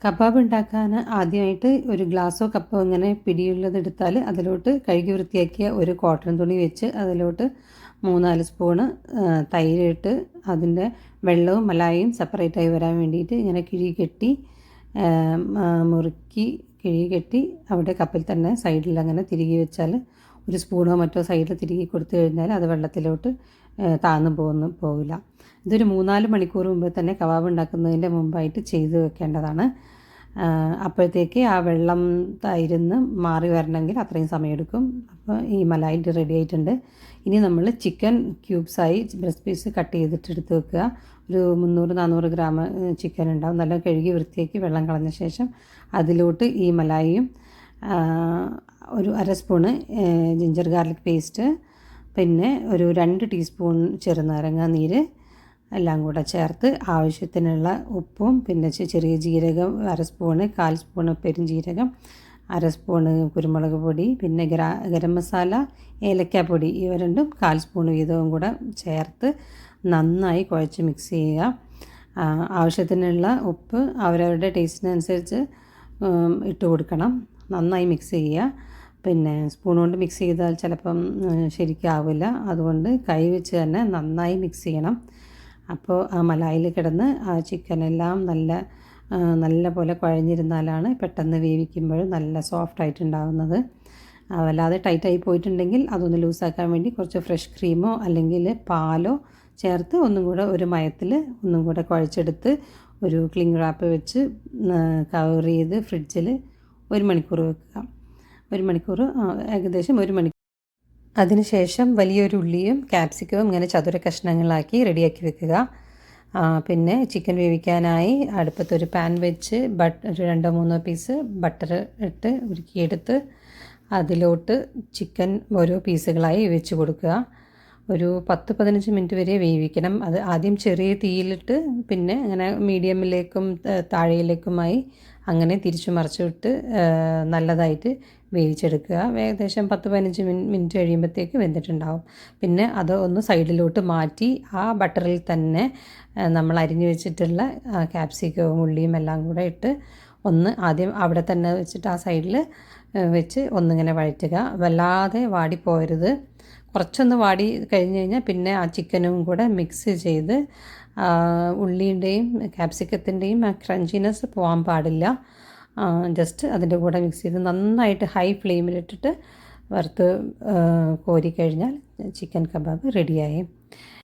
Kebab ഉണ്ടാക്കാൻ ആദ്യമായിട്ട് ഒരു ഗ്ലാസ്സോ കപ്പോ ഇങ്ങനെ പിടിയുള്ളതെടുത്താൽ അതിലോട്ട് കഴുകി വൃത്തിയാക്കിയ ഒരു കോട്ടൺ തുണി വെച്ച് അതിലോട്ട് 3-4 സ്പൂണ് തൈരിട്ട് അതിൻ്റെ വെള്ളവും മലായിയും സെപ്പറേറ്റായി വരാൻ വേണ്ടിയിട്ട് ഇങ്ങനെ കിഴി കെട്ടി മുറുക്കി കിഴി കെട്ടി അവിടെ കപ്പിൽ തന്നെ സൈഡിൽ അങ്ങനെ തിരികെ വെച്ചാൽ ഒരു സ്പൂണോ മറ്റോ സൈഡിൽ തിരികെ കൊടുത്തു കഴിഞ്ഞാൽ അത് വെള്ളത്തിലോട്ട് താഴ്ന്നു പോകില്ല. ഇതൊരു 3-4 മണിക്കൂർ മുമ്പ് തന്നെ കബാബ് ഉണ്ടാക്കുന്നതിൻ്റെ മുമ്പായിട്ട് ചെയ്ത് വെക്കേണ്ടതാണ്. അപ്പോഴത്തേക്ക് ആ വെള്ളം തൈരുന്ന് മാറി വരണമെങ്കിൽ അത്രയും സമയമെടുക്കും. അപ്പോൾ ഈ മലായി റെഡി ആയിട്ടുണ്ട്. ഇനി നമ്മൾ ചിക്കൻ ക്യൂബ്സായി ബ്രസ്റ്റ് പീസ് കട്ട് ചെയ്തിട്ട് എടുത്ത് വെക്കുക. ഒരു 300-400 ഗ്രാം ചിക്കൻ ഉണ്ടാവും. നല്ല കഴുകി വൃത്തിയാക്കി വെള്ളം കളഞ്ഞ ശേഷം അതിലോട്ട് ഈ മലായിയും ഒരു 1/2 സ്പൂണ് ജിഞ്ചർ ഗാർലിക് പേസ്റ്റ്, പിന്നെ ഒരു 2 ടീസ്പൂൺ ചെറുനാരങ്ങ നീര് എല്ലാം കൂടെ ചേർത്ത് ആവശ്യത്തിനുള്ള ഉപ്പും പിന്നെ ചെറിയ ജീരകം 1/2 സ്പൂണ്, 1/4 സ്പൂണ് പെരുംജീരകം, 1/2 സ്പൂണ് കുരുമുളക് പൊടി, പിന്നെ ഗരം മസാല, ഏലക്കാപ്പൊടി ഇവ രണ്ടും 1/4 സ്പൂൺ വീതവും കൂടെ ചേർത്ത് നന്നായി കുഴച്ച് മിക്സ് ചെയ്യുക. ആവശ്യത്തിനുള്ള ഉപ്പ് അവരവരുടെ ടേസ്റ്റിനനുസരിച്ച് ഇട്ട് കൊടുക്കണം. നന്നായി മിക്സ് ചെയ്യുക. പിന്നെ സ്പൂൺ കൊണ്ട് മിക്സ് ചെയ്താൽ ചിലപ്പം ശരിക്കാവില്ല. അതുകൊണ്ട് കൈ വെച്ച് തന്നെ നന്നായി മിക്സ് ചെയ്യണം. അപ്പോൾ ആ മലായിൽ കിടന്ന് ആ ചിക്കനെല്ലാം നല്ല പോലെ കുഴഞ്ഞിരുന്നാലാണ് പെട്ടെന്ന് വേവിക്കുമ്പോൾ നല്ല സോഫ്റ്റായിട്ടുണ്ടാകുന്നത്. വല്ലാതെ ടൈറ്റായി പോയിട്ടുണ്ടെങ്കിൽ അതൊന്ന് ലൂസാക്കാൻ വേണ്ടി കുറച്ച് ഫ്രഷ് ക്രീമോ അല്ലെങ്കിൽ പാലോ ചേർത്ത് ഒന്നും കൂടെ ഒരു മയത്തിൽ ഒന്നും കൂടെ കുഴച്ചെടുത്ത് ഒരു ക്ലിംഗ് റാപ്പ് വെച്ച് കവർ ചെയ്ത് ഫ്രിഡ്ജിൽ 1 മണിക്കൂർ വെക്കുക. 1 മണിക്കൂർ ഏകദേശം 1 മണിക്കൂർ. അതിനുശേഷം വലിയൊരു ഉള്ളിയും ക്യാപ്സിക്കവും ഇങ്ങനെ ചതുര കഷ്ണങ്ങളാക്കി റെഡിയാക്കി വെക്കുക. പിന്നെ ചിക്കൻ വേവിക്കാനായി അടുപ്പത്തൊരു പാൻ വെച്ച് ഒരു 2-3 പീസ് ബട്ടർ ഇട്ട് ഉരുക്കിയെടുത്ത് അതിലോട്ട് ചിക്കൻ ഓരോ പീസുകളായി വെച്ച് കൊടുക്കുക. ഒരു 10-15 മിനിറ്റ് വരെ വേവിക്കണം. അത് ആദ്യം ചെറിയ തീയിലിട്ട് പിന്നെ അങ്ങനെ മീഡിയമിലേക്കും താഴെയിലേക്കുമായി അങ്ങനെ തിരിച്ചു മറിച്ചിട്ട് നല്ലതായിട്ട് വേവിച്ചെടുക്കുക. ഏകദേശം 10-15 മിനിറ്റ് കഴിയുമ്പോഴത്തേക്ക് വെന്തിട്ടുണ്ടാവും. പിന്നെ അത് ഒന്ന് സൈഡിലോട്ട് മാറ്റി ആ ബട്ടറിൽ തന്നെ നമ്മൾ അരിഞ്ഞു വെച്ചിട്ടുള്ള ക്യാപ്സിക്കവും ഉള്ളിയും എല്ലാം കൂടെ ഇട്ട് ഒന്ന് ആദ്യം അവിടെ തന്നെ വെച്ചിട്ട് ആ സൈഡിൽ വെച്ച് ഒന്നിങ്ങനെ വഴറ്റുക. വല്ലാതെ വാടിപ്പോയരുത്. കുറച്ചൊന്ന് വാടി കഴിഞ്ഞ് കഴിഞ്ഞാൽ പിന്നെ ആ ചിക്കനും കൂടെ മിക്സ് ചെയ്ത് ഉള്ളിയുടെയും ക്യാപ്സിക്കത്തിൻ്റെയും ആ ക്രഞ്ചിനെസ് പോകാൻ പാടില്ല. ജസ്റ്റ് അതിൻ്റെ കൂടെ മിക്സ് ചെയ്ത് നന്നായിട്ട് ഹൈ ഫ്ലെയിമിലിട്ടിട്ട് വറുത്ത് കോരിക്കഴിഞ്ഞാൽ ചിക്കൻ കബാബ് റെഡിയായി.